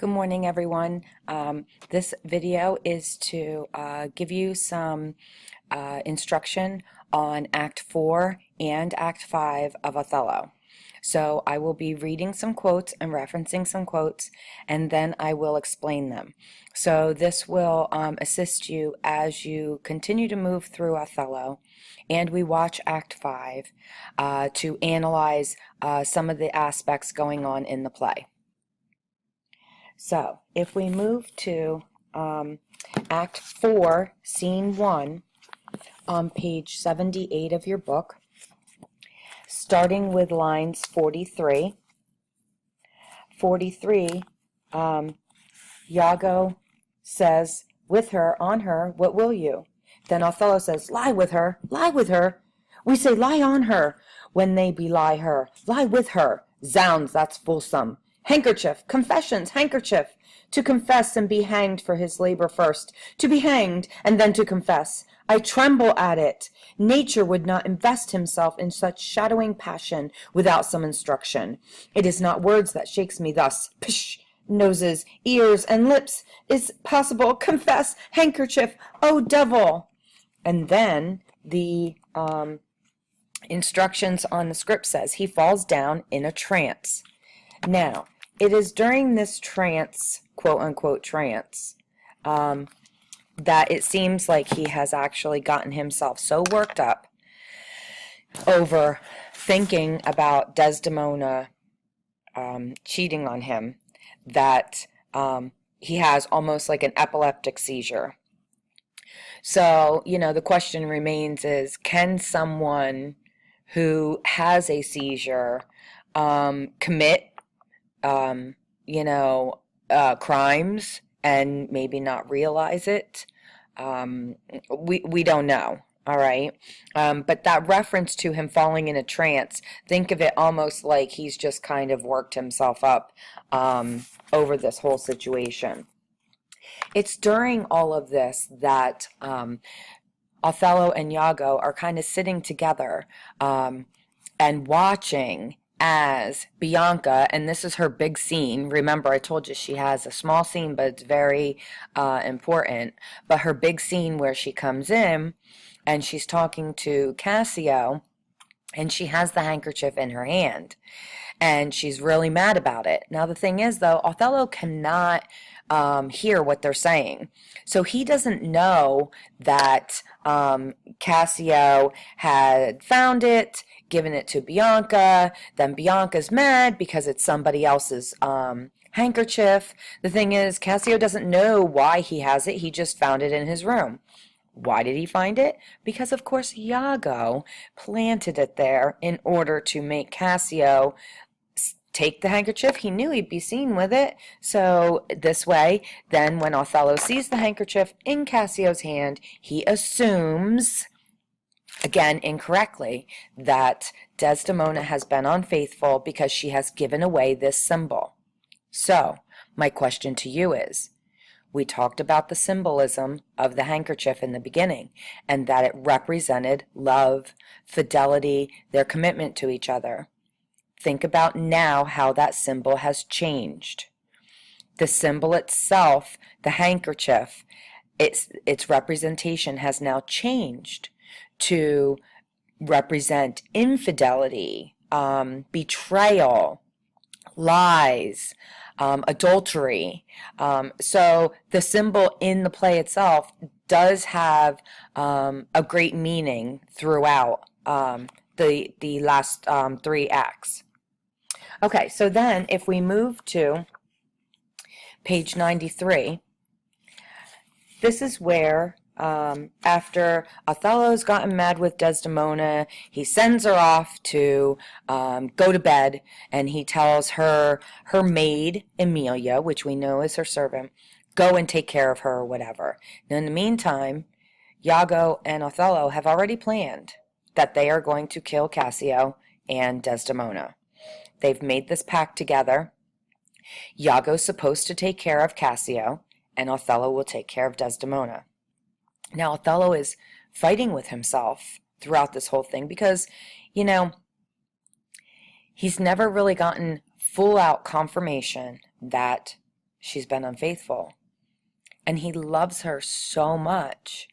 Good morning, everyone. This video is to give you some instruction on Act 4 and Act 5 of Othello. So I will be reading some quotes and referencing some quotes, and then I will explain them. So this will assist you as you continue to move through Othello, and we watch Act 5 to analyze some of the aspects going on in the play. So, if we move to Act 4, Scene 1, on page 78 of your book, starting with lines 43. 43, Iago says, with her, on her, what will you? Then Othello says, lie with her, lie with her. We say, lie on her, when they belie her, lie with her. Zounds, that's fulsome. Handkerchief, confessions, handkerchief, to confess and be hanged for his labor first, to be hanged and then to confess. I tremble at it. Nature would not invest himself in such shadowing passion without some instruction. It is not words that shakes me thus. Pish! Noses, ears, and lips is possible. Confess, handkerchief, oh devil! And then the instructions on the script says he falls down in a trance. Now, it is during this trance, quote-unquote trance, that it seems like he has actually gotten himself so worked up over thinking about Desdemona cheating on him that he has almost like an epileptic seizure. So, the question remains is, can someone who has a seizure commit crimes and maybe not realize it? We don't know, all right? But that reference to him falling in a trance, think of it almost like he's just kind of worked himself up over this whole situation. It's during all of this that Othello and Iago are kind of sitting together and watching as Bianca, and this is her big scene. Remember, I told you she has a small scene, but it's very important. But her big scene where she comes in and she's talking to Cassio, and she has the handkerchief in her hand, and she's really mad about it. Now, the thing is, though, Othello cannot hear what they're saying. So he doesn't know that Cassio had found it, given it to Bianca, then Bianca's mad because it's somebody else's handkerchief. The thing is, Cassio doesn't know why he has it. He just found it in his room. Why did he find it? Because, of course, Iago planted it there in order to make Cassio take the handkerchief. He knew he'd be seen with it. So this way, then when Othello sees the handkerchief in Cassio's hand, he assumes, again incorrectly, that Desdemona has been unfaithful because she has given away this symbol. So my question to you is, we talked about the symbolism of the handkerchief in the beginning, and that it represented love, fidelity, their commitment to each other. Think about now how that symbol has changed. The symbol itself, the handkerchief, its representation has now changed to represent infidelity, betrayal, lies, adultery. So the symbol in the play itself does have a great meaning throughout the last 3 acts. Okay, so then if we move to page 93, this is where after Othello's gotten mad with Desdemona, he sends her off to go to bed, and he tells her maid, Emilia, which we know is her servant, go and take care of her or whatever. Now, in the meantime, Iago and Othello have already planned that they are going to kill Cassio and Desdemona. They've made this pact together. Iago's supposed to take care of Cassio, and Othello will take care of Desdemona. Now, Othello is fighting with himself throughout this whole thing because, he's never really gotten full-out confirmation that she's been unfaithful. And he loves her so much.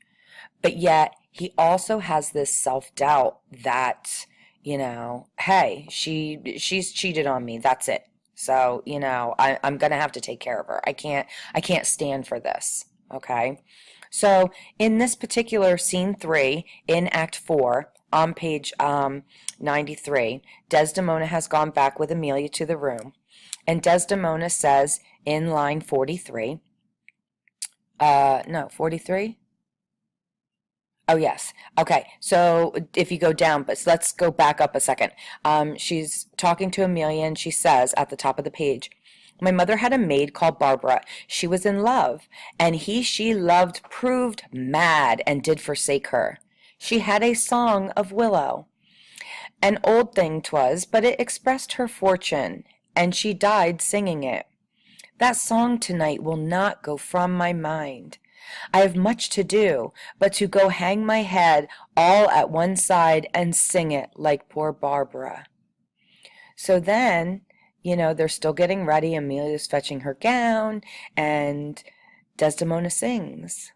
But yet he also has this self-doubt that, hey, she's cheated on me. That's it. So, I'm gonna have to take care of her. I can't stand for this. Okay. So in this particular scene 3 in Act 4 on page 93, Desdemona has gone back with Amelia to the room, and Desdemona says in line 43, no, 43? Oh, yes. Okay. So if you go down, but let's go back up a second. She's talking to Amelia, and she says at the top of the page, my mother had a maid called Barbara. She was in love, and he she loved proved mad and did forsake her. She had a song of willow. An old thing 'twas, but it expressed her fortune, and she died singing it. That song tonight will not go from my mind. I have much to do, but to go hang my head all at one side and sing it like poor Barbara. So then, they're still getting ready. Amelia's fetching her gown, and Desdemona sings.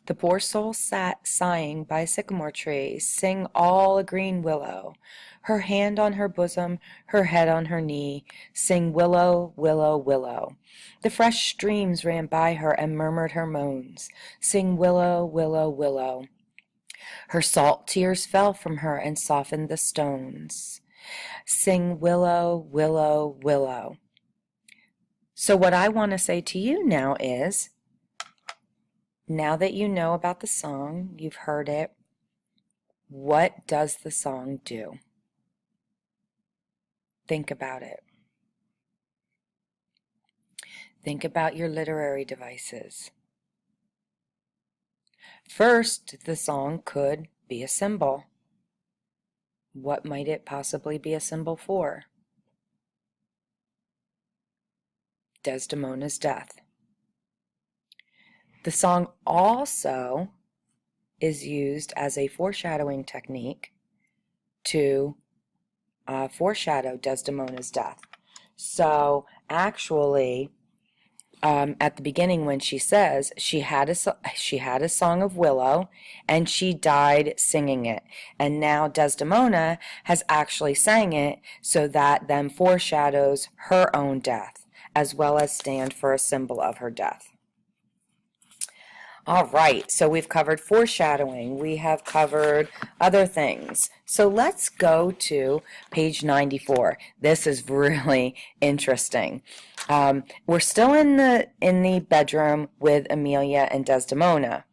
The poor soul sat sighing by a sycamore tree, sing all a green willow. Her hand on her bosom, her head on her knee, sing willow, willow, willow. The fresh streams ran by her and murmured her moans, sing willow, willow, willow. Her salt tears fell from her and softened the stones. Sing willow, willow, willow. So what I want to say to you now is, now that you know about the song, you've heard it, what does the song do? Think about it. Think about your literary devices. First, the song could be a symbol. What might it possibly be a symbol for? Desdemona's death. The song also is used as a foreshadowing technique to foreshadow Desdemona's death. So actually, at the beginning when she says she had a song of willow and she died singing it, and now Desdemona has actually sang it, so that then foreshadows her own death as well as stand for a symbol of her death. All right, so we've covered foreshadowing. We have covered other things. So let's go to page 94. This is really interesting. We're still in the bedroom with Amelia and Desdemona.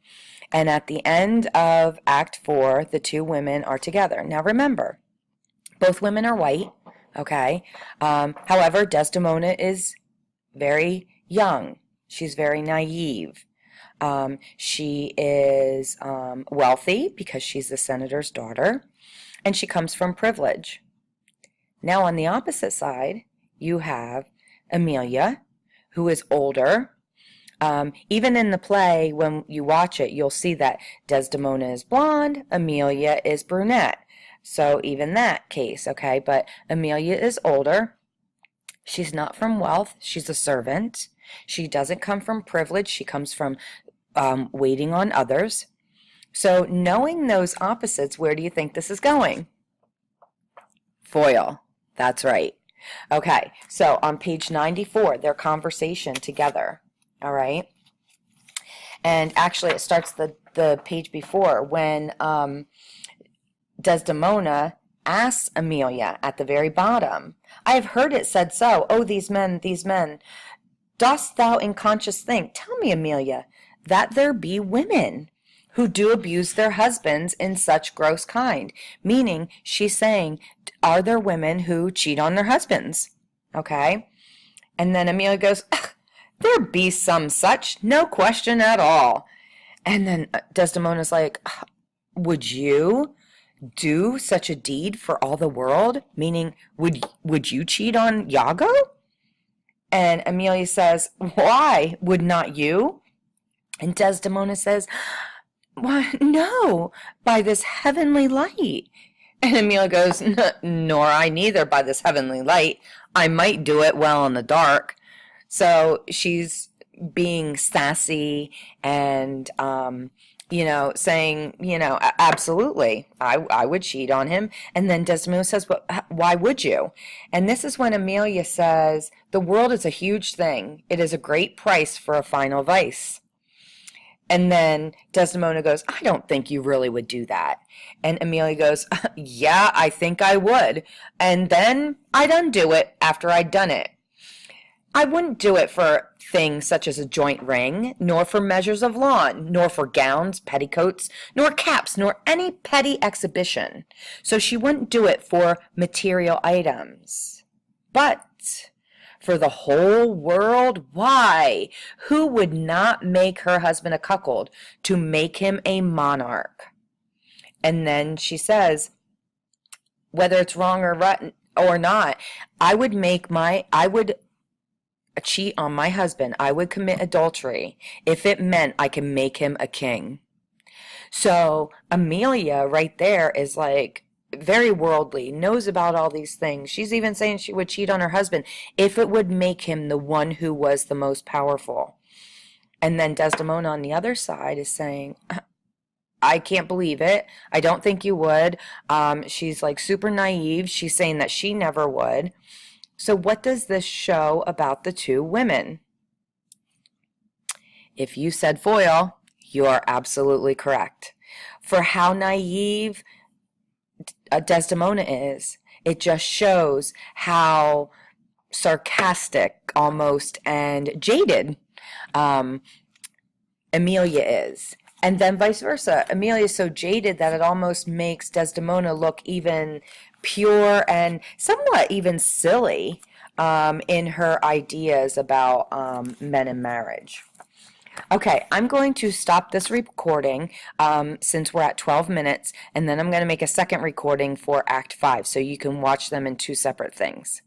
And at the end of Act 4, the two women are together. Now remember, both women are white, okay? However, Desdemona is very young. She's very naive. She is wealthy because she's the senator's daughter, and she comes from privilege. Now on the opposite side, you have Amelia, who is older. Even in the play, when you watch it, you'll see that Desdemona is blonde, Amelia is brunette. So even that case, okay, but Amelia is older. She's not from wealth. She's a servant. She doesn't come from privilege. She comes from waiting on others. So knowing those opposites, where do you think this is going? Foil. That's right. Okay, so on page 94, their conversation together. All right. And actually, it starts the page before when Desdemona asks Amelia at the very bottom, I have heard it said so. Oh, these men. Dost thou in conscience think, tell me, Amelia, that there be women who do abuse their husbands in such gross kind? Meaning, she's saying, are there women who cheat on their husbands? Okay? And then Amelia goes, there be some such, no question at all. And then Desdemona's like, would you do such a deed for all the world? Meaning, would you cheat on Iago? And Amelia says, why, would not you? And Desdemona says, why, no, by this heavenly light. And Amelia goes, nor I neither by this heavenly light. I might do it well in the dark. So she's being sassy and, saying, absolutely, I would cheat on him. And then Desdemona says, well, why would you? And this is when Amelia says, the world is a huge thing. It is a great price for a final vice. And then Desdemona goes, I don't think you really would do that. And Amelia goes, yeah, I think I would. And then I'd undo it after I'd done it. I wouldn't do it for things such as a joint ring, nor for measures of lawn, nor for gowns, petticoats, nor caps, nor any petty exhibition. So she wouldn't do it for material items. But for the whole world, why? Who would not make her husband a cuckold to make him a monarch? And then she says, whether it's wrong or not, I would cheat on my husband. I would commit adultery if it meant I can make him a king. So Amelia right there is like very worldly, knows about all these things. She's even saying she would cheat on her husband if it would make him the one who was the most powerful. And then Desdemona on the other side is saying, I can't believe it. I don't think you would. She's like super naive. She's saying that she never would. So what does this show about the two women? If you said foil, you are absolutely correct. For how naive Desdemona is, it just shows how sarcastic almost and jaded Amelia is. And then vice versa. Amelia is so jaded that it almost makes Desdemona look even pure and somewhat even silly in her ideas about men and marriage. Okay, I'm going to stop this recording since we're at 12 minutes, and then I'm going to make a second recording for Act 5 so you can watch them in two separate things.